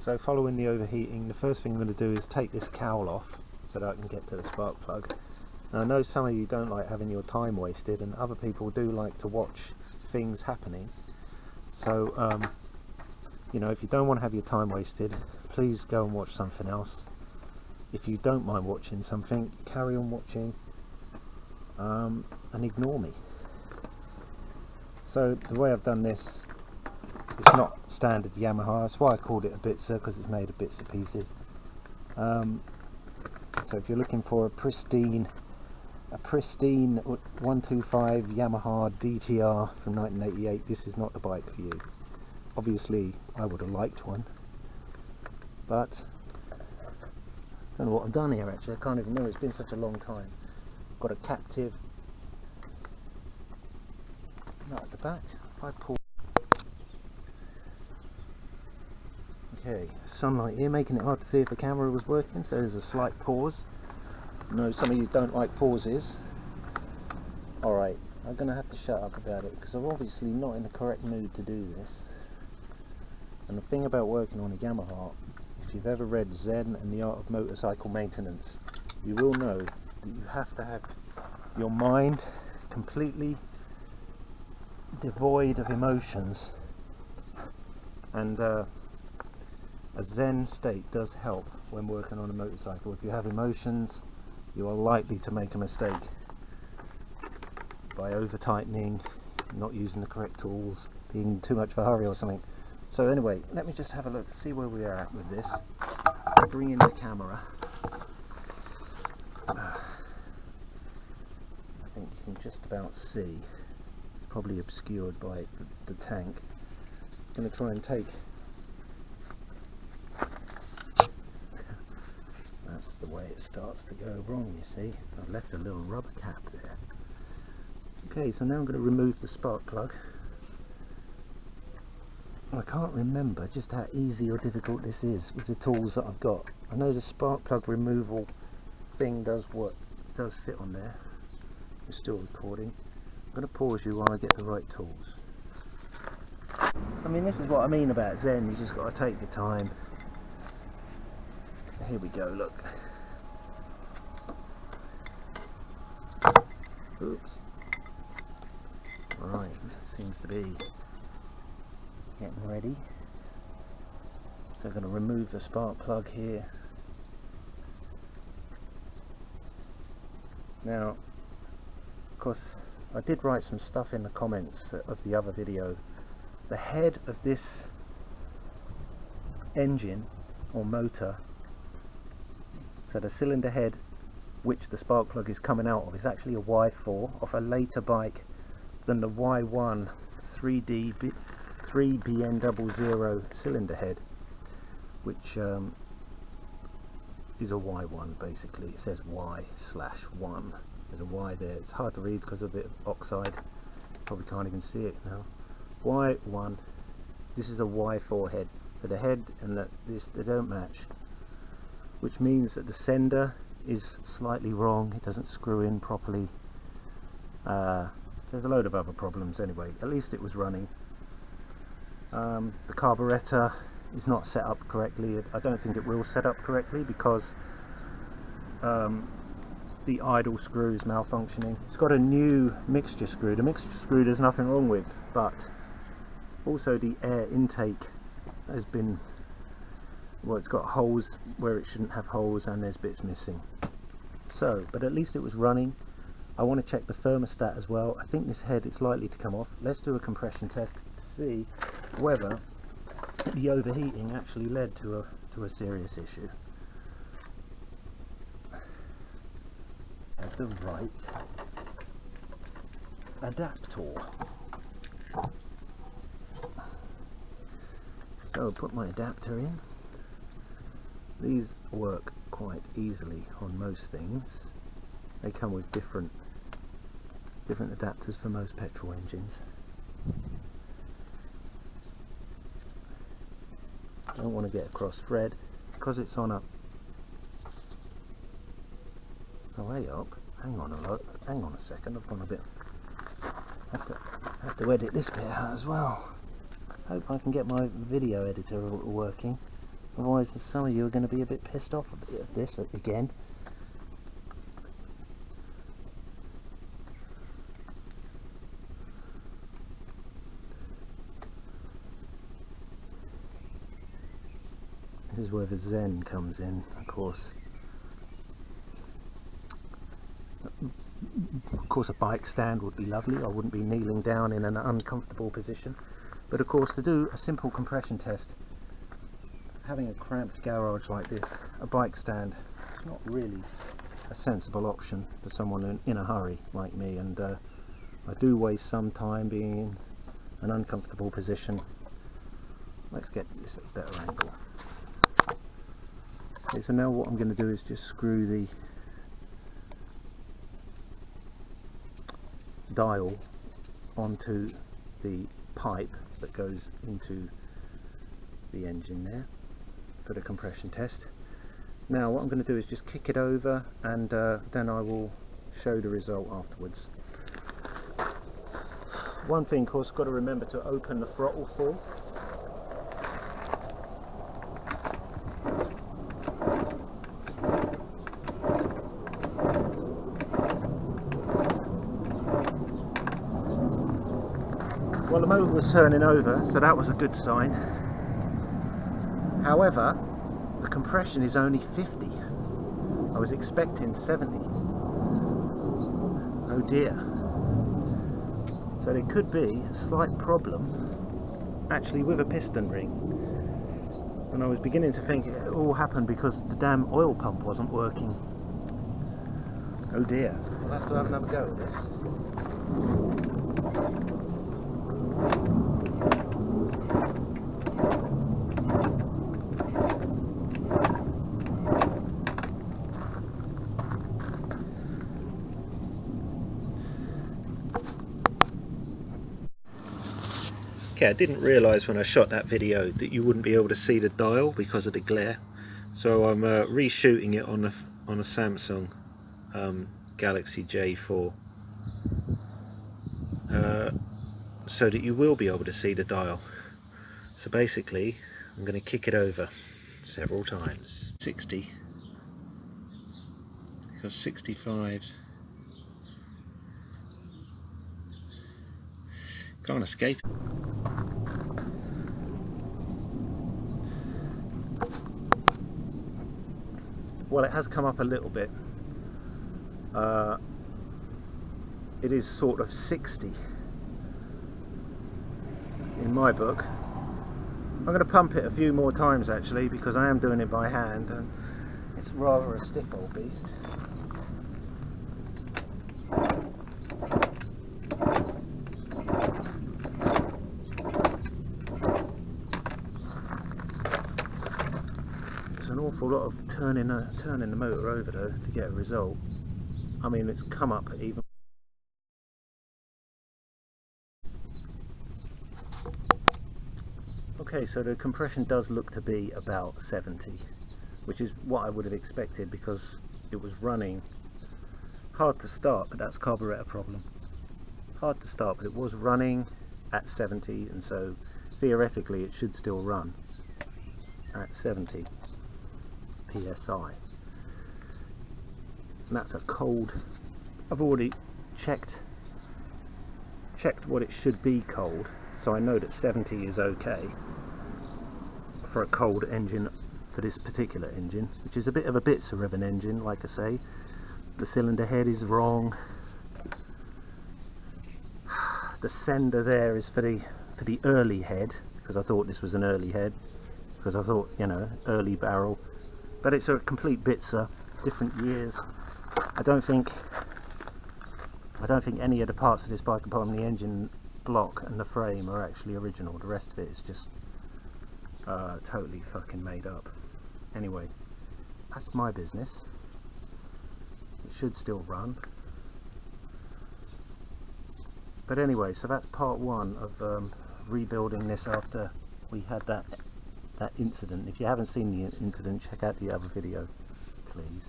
So following the overheating, the first thing I'm going to do is take this cowl off so that I can get to the spark plug. Now, I know some of you don't like having your time wasted, and other people do like to watch things happening. So you know, if you don't want to have your time wasted, please go and watch something else. If you don't mind watching something, carry on watching and ignore me. So the way I've done this, it's not standard Yamaha. That's why I called it a Bitzer, because it's made of Bitzer pieces. So if you're looking for a pristine 125 Yamaha DTR from 1988, this is not the bike for you. Obviously I would have liked one, but I don't know what I've done here actually. I can't even know, it's been such a long time. Got a captive. Not at the back. If I pull. Okay, sunlight here making it hard to see if the camera was working, so there's a slight pause. I know some of you don't like pauses. Alright, I'm going to have to shut up about it because I'm obviously not in the correct mood to do this. And the thing about working on a Yamaha, if you've ever read Zen and the Art of Motorcycle Maintenance, you will know that you have to have your mind completely devoid of emotions, and a Zen state does help when working on a motorcycle. If you have emotions, you are likely to make a mistake by over tightening, not using the correct tools, being in too much of a hurry or something. So anyway, let me just have a look, see where we are at with this. I'll bring in the camera. I think you can just about see, probably obscured by the tank. I'm going to try and take, that's the way it starts to go wrong, you see. I've left a little rubber cap there. Okay, so now I'm going to remove the spark plug. I can't remember just how easy or difficult this is with the tools that I've got. I know the spark plug removal thing does fit on there. We're still recording. I'm going to pause you while I get the right tools. So, I mean, this is what I mean about Zen, you just got to take your time. Here we go, look. Oops. Right, that seems to be getting ready. So I'm going to remove the spark plug here. Now, of course, I did write some stuff in the comments of the other video. The head of this engine or motor, so the cylinder head which the spark plug is coming out of, is actually a Y4 of a later bike than the Y1 3BN00 cylinder head, which is a Y1 basically. It says Y/1. There's a Y there. It's hard to read because of a bit of oxide. Probably can't even see it now. Y1. This is a Y4 head. So the head and this, they don't match, which means that the sender is slightly wrong. It doesn't screw in properly. There's a load of other problems anyway. At least it was running. The carburetor is not set up correctly. I don't think it will set up correctly because the idle screw is malfunctioning. It's got a new mixture screw. The mixture screw there's nothing wrong with, but also the air intake has been, well, it's got holes where it shouldn't have holes, and there's bits missing. So, but at least it was running. I want to check the thermostat as well. I think this head is likely to come off. Let's do a compression test to see whether the overheating actually led to a serious issue. Have the right adapter. So I'll put my adapter in. These work quite easily on most things. They come with different adapters for most petrol engines. I don't want to get across thread because it's on a way up. Hang on a second. I've gone a bit. Have to edit this bit out as well. Hope I can get my video editor working. Otherwise some of you are going to be a bit pissed off at this again. This is where the zen comes in, of course. Of course a bike stand would be lovely. I wouldn't be kneeling down in an uncomfortable position. But of course, to do a simple compression test, having a cramped garage like this, a bike stand is not really a sensible option for someone in a hurry like me, and I do waste some time being in an uncomfortable position. Let's get this at a better angle. Okay, so now what I'm going to do is just screw the dial onto the pipe that goes into the engine there for the compression test. Now what I'm going to do is just kick it over, and then I will show the result afterwards. One thing, of course, got to remember to open the throttle full. Well, the motor was turning over, so that was a good sign. However, the compression is only 50. I was expecting 70. Oh dear. So there could be a slight problem actually with a piston ring. And I was beginning to think it all happened because the damn oil pump wasn't working. Oh dear. I'll have to have another go at this. Okay, I didn't realise when I shot that video that you wouldn't be able to see the dial because of the glare, so I'm reshooting it on a Samsung Galaxy J4 so that you will be able to see the dial. So basically I'm going to kick it over several times. 60, because 65 can't escape. Well, it has come up a little bit. It is sort of 60 in my book. I'm going to pump it a few more times actually, because I am doing it by hand and it's rather a stiff old beast. It's an awful lot of turning the motor over though to get a result. I mean, it's come up even. Okay, so the compression does look to be about 70, which is what I would have expected because it was running hard to start, but that's carburetor problem. Hard to start, but it was running at 70, and so theoretically it should still run at 70 psi. And that's a cold. I've already checked what it should be cold, so I know that 70 is okay for a cold engine for this particular engine, which is a bit of a Bitzer of an engine, like I say. The cylinder head is wrong. The sender there is for the early head, because I thought this was an early head, because I thought, you know, early barrel, but it's a complete Bitzer, different years. I don't think any of the parts of this bike apart from the engine block and the frame are actually original. The rest of it is just totally fucking made up. Anyway, that's my business. It should still run. But anyway, so that's part one of rebuilding this after we had that incident. If you haven't seen the incident, check out the other video, please.